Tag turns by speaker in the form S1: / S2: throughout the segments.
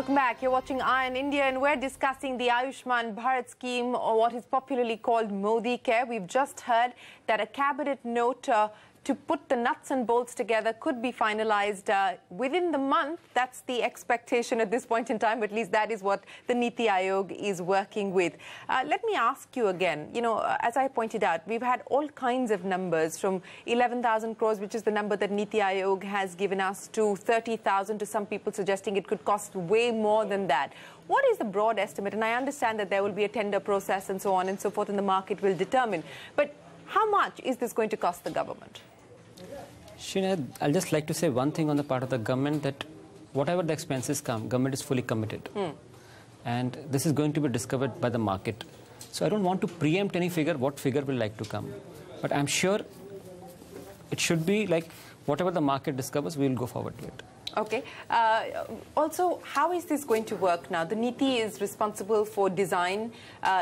S1: Welcome back. You're watching Eye on India and we're discussing the Ayushman Bharat scheme, or what is popularly called Modi Care. We've just heard that a cabinet note to put the nuts and bolts together could be finalized within the month. That's the expectation at this point in time. At least that is what the NITI Aayog is working with. Let me ask you again, as I pointed out, we've had all kinds of numbers from 11,000 crores, which is the number that NITI Aayog has given us, to 30,000, to some people suggesting it could cost way more than that. What is the broad estimate? And I understand that there will be a tender process and so on and so forth, and the market will determine. But how much is this going to cost the government?
S2: Shereen, I'll just like to say one thing on the part of the government, that whatever the expenses come, government is fully committed. And this is going to be discovered by the market. So I don't want to preempt any figure, what figure will like to come. But I'm sure it should be like whatever the market discovers, we will go forward to it.
S1: Okay. Also, how is this going to work now? The NITI is responsible for design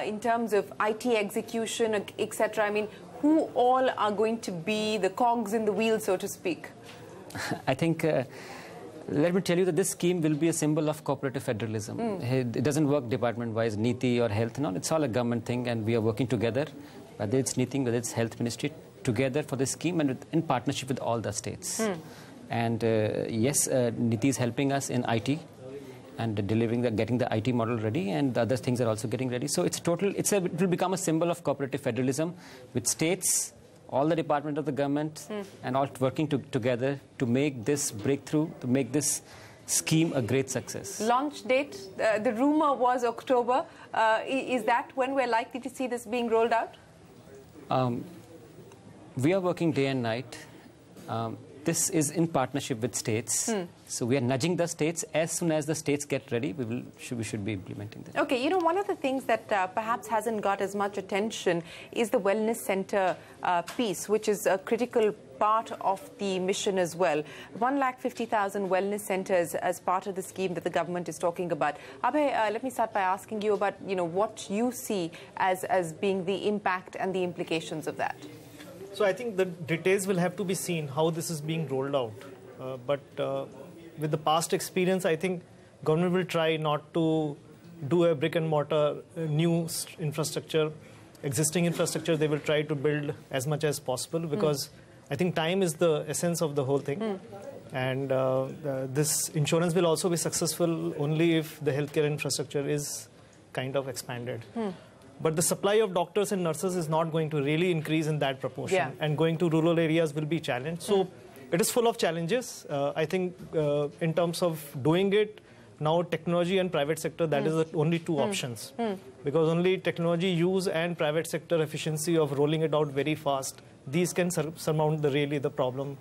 S1: in terms of IT execution, etc. I mean, who all are going to be the cogs in the wheel, so to speak?
S2: I think, let me tell you that this scheme will be a symbol of cooperative federalism. It doesn't work department-wise, NITI or health, no, it's all a government thing, and we are working together, whether it's NITI, whether it's health ministry, together for this scheme and in partnership with all the states. And yes, NITI is helping us in IT and delivering, getting the IT model ready, and the other things are also getting ready. So it will become a symbol of cooperative federalism with states, all the departments of the government, and all working together to make this breakthrough, to make this scheme a great success.
S1: Launch date, the rumor was October. Is that when we're likely to see this being rolled out?
S2: We are working day and night. This is in partnership with states. So we are nudging the states. As soon as the states get ready, we should be implementing this.
S1: Okay, one of the things that perhaps hasn't got as much attention is the wellness center piece, which is a critical part of the mission as well. 150,000 wellness centers as part of the scheme that the government is talking about. Abhaya, let me start by asking you about what you see as being the impact and the implications of that.
S3: So I think the details will have to be seen, how this is being rolled out. But with the past experience, I think government will try not to do a brick and mortar new infrastructure. Existing infrastructure, they will try to build as much as possible, because I think time is the essence of the whole thing. And this insurance will also be successful only if the healthcare infrastructure is kind of expanded. But the supply of doctors and nurses is not going to really increase in that proportion. And going to rural areas will be challenged. So it is full of challenges. I think in terms of doing it, now technology and private sector, that is the only two options. Because only technology use and private sector efficiency of rolling it out very fast, these can surmount the problem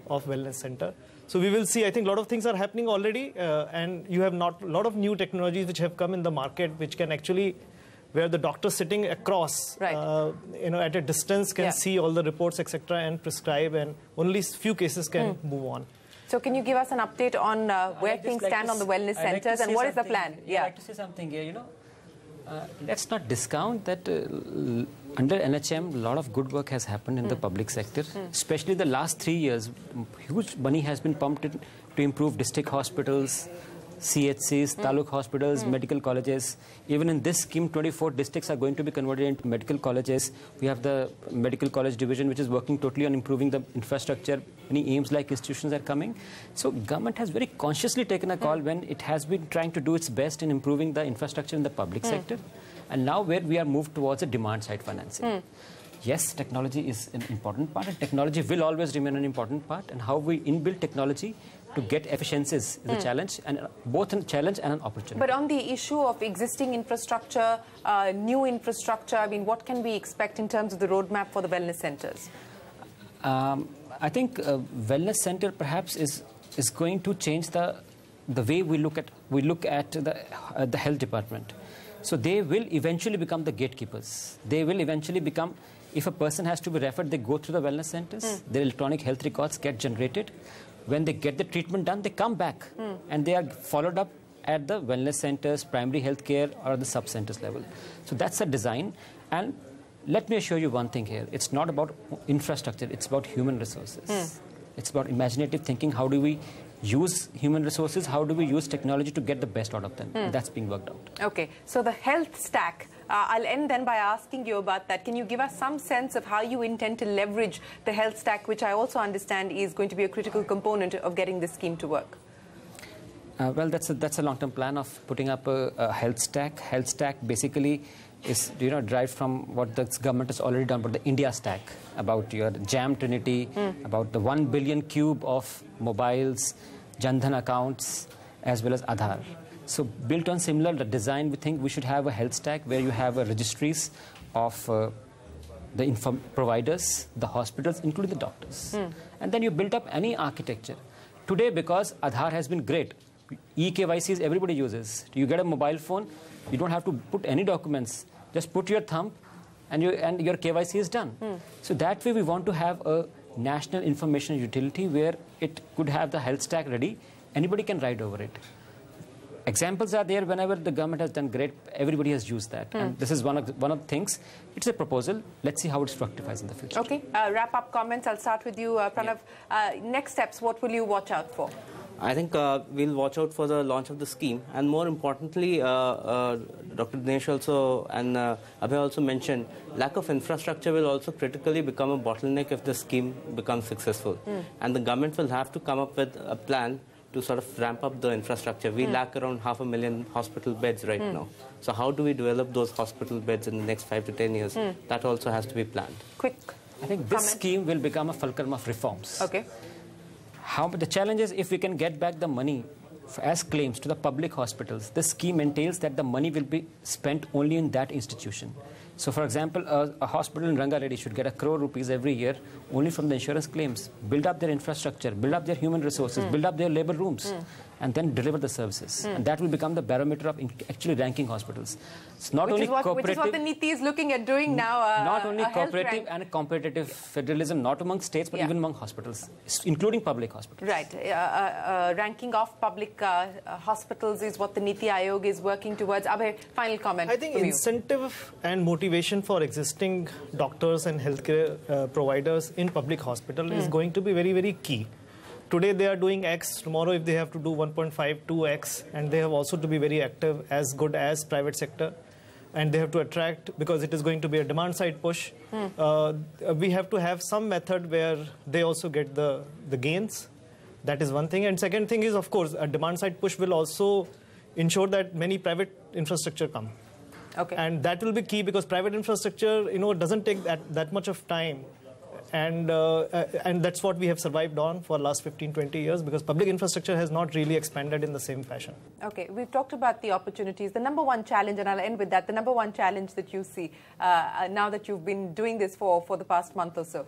S3: of wellness center. So we will see. I think a lot of things are happening already. And you have a lot of new technologies which have come in the market, which can actually, where the doctor sitting across, at a distance can see all the reports, etc., and prescribe, and only few cases can move on.
S1: So can you give us an update on where things stand on the wellness centers, and what is the plan?
S2: I'd like to say something here, let's not discount that under NHM, a lot of good work has happened in the public sector, especially the last 3 years. Huge money has been pumped in to improve district hospitals, CHCs, taluk hospitals, medical colleges. Even in this scheme, 24 districts are going to be converted into medical colleges. We have the medical college division, which is working totally on improving the infrastructure. Many aims-like institutions are coming. So government has very consciously taken a call when it has been trying to do its best in improving the infrastructure in the public sector. And now where we are moved towards a demand-side financing. Yes, technology is an important part, and technology will always remain an important part. And how we inbuild technology to get efficiencies is a challenge, and both a challenge and an opportunity.
S1: But on the issue of existing infrastructure, new infrastructure, I mean, what can we expect in terms of the roadmap for the wellness centers?
S2: I think wellness center perhaps is going to change the way we look at the health department. So they will eventually become the gatekeepers. They will eventually become, if a person has to be referred, they go through the wellness centers, their electronic health records get generated. When they get the treatment done, they come back and they are followed up at the wellness centers, primary health care, or the sub-centers level. So that's a design. And let me assure you one thing here. It's not about infrastructure. It's about human resources. It's about imaginative thinking. How do we use human resources, how do we use technology to get the best out of them. That's being worked out.
S1: Okay, so the health stack, I'll end then by asking you about that. Can you give us some sense of how you intend to leverage the health stack, which I also understand is going to be a critical component of getting this scheme to work?
S2: Well, that's a long-term plan of putting up a health stack. Health stack basically is derived from what the government has already done, but the India stack, about your JAM Trinity, about the 1 billion cube of mobiles, Jan Dhan accounts, as well as Aadhaar. So built on similar design, we think we should have a health stack where you have registries of the providers, the hospitals, including the doctors. And then you build up any architecture. Today, because Aadhaar has been great, eKYCs everybody uses. You get a mobile phone, you don't have to put any documents. Just put your thumb and your KYC is done. So that way we want to have a national information utility where it could have the health stack ready. Anybody can ride over it. Examples are there. Whenever the government has done great, everybody has used that. And this is one of the things. It's a proposal. Let's see how it fructifies in the future.
S1: Okay, wrap up comments. I'll start with you, Pranav. Next steps, what will you watch out for?
S4: I think we'll watch out for the launch of the scheme, and more importantly, Dr. Dinesh also and Abhaya also mentioned, lack of infrastructure will also critically become a bottleneck if the scheme becomes successful. And the government will have to come up with a plan to sort of ramp up the infrastructure. We lack around 500,000 hospital beds right now. So how do we develop those hospital beds in the next 5 to 10 years? That also has to be planned.
S1: Quick
S2: I think this scheme will become a fulcrum of reforms.
S1: Okay.
S2: The challenge is if we can get back the money as claims to the public hospitals, this scheme entails that the money will be spent only in that institution. So, for example, a hospital in Rangareddy should get ₹1 crore every year only from the insurance claims. Build up their infrastructure, build up their human resources, build up their labor rooms, and then deliver the services. And that will become the barometer of actually ranking hospitals. It's not only cooperative.
S1: Which is what the NITI is looking at doing now.
S2: Not only cooperative and competitive federalism, not among states, but even among hospitals, including public hospitals.
S1: Right. Ranking of public hospitals is what the NITI Aayog is working towards. Abhay, final comment.
S3: I think incentive and motivation for existing doctors and healthcare providers in public hospital is going to be very, very key. Today they are doing X, tomorrow if they have to do 1.5, 2X, and they have also to be very active, as good as private sector, and they have to attract, because it is going to be a demand side push. We have to have some method where they also get the gains. That is one thing. And second thing is, of course, a demand side push will also ensure that many private infrastructure come.
S1: Okay.
S3: And that will be key, because private infrastructure, doesn't take that much of time. And that's what we have survived on for the last 15, 20 years, because public infrastructure has not really expanded in the same fashion.
S1: Okay, we've talked about the opportunities. The number one challenge, and I'll end with that, the number one challenge that you see now that you've been doing this for the past month or so.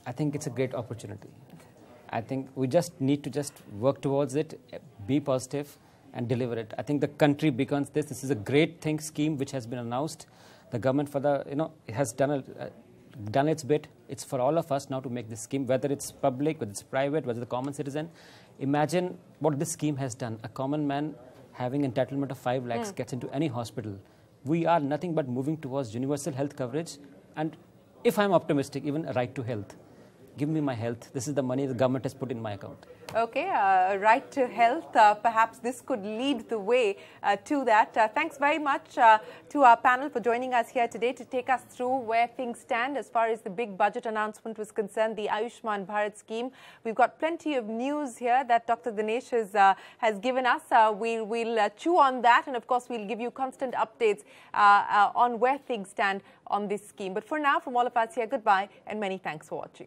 S2: I think it's a great opportunity. I think we just need to work towards it, be positive, and deliver it. I think the country becomes this. This is a great scheme which has been announced. The government has done its bit. It's for all of us now to make this scheme, whether it's public, whether it's private, whether it's the common citizen. Imagine what this scheme has done. A common man having entitlement of 5 lakhs gets into any hospital. We are nothing but moving towards universal health coverage, and if I'm optimistic, even a right to health. Give me my health. This is the money the government has put in my account.
S1: Okay, right to health. Perhaps this could lead the way to that. Thanks very much to our panel for joining us here today to take us through where things stand as far as the big budget announcement was concerned, the Ayushman Bharat scheme. We've got plenty of news here that Dr. Dinesh has given us. We'll chew on that, and of course we'll give you constant updates on where things stand on this scheme. But for now, from all of us here, goodbye and many thanks for watching.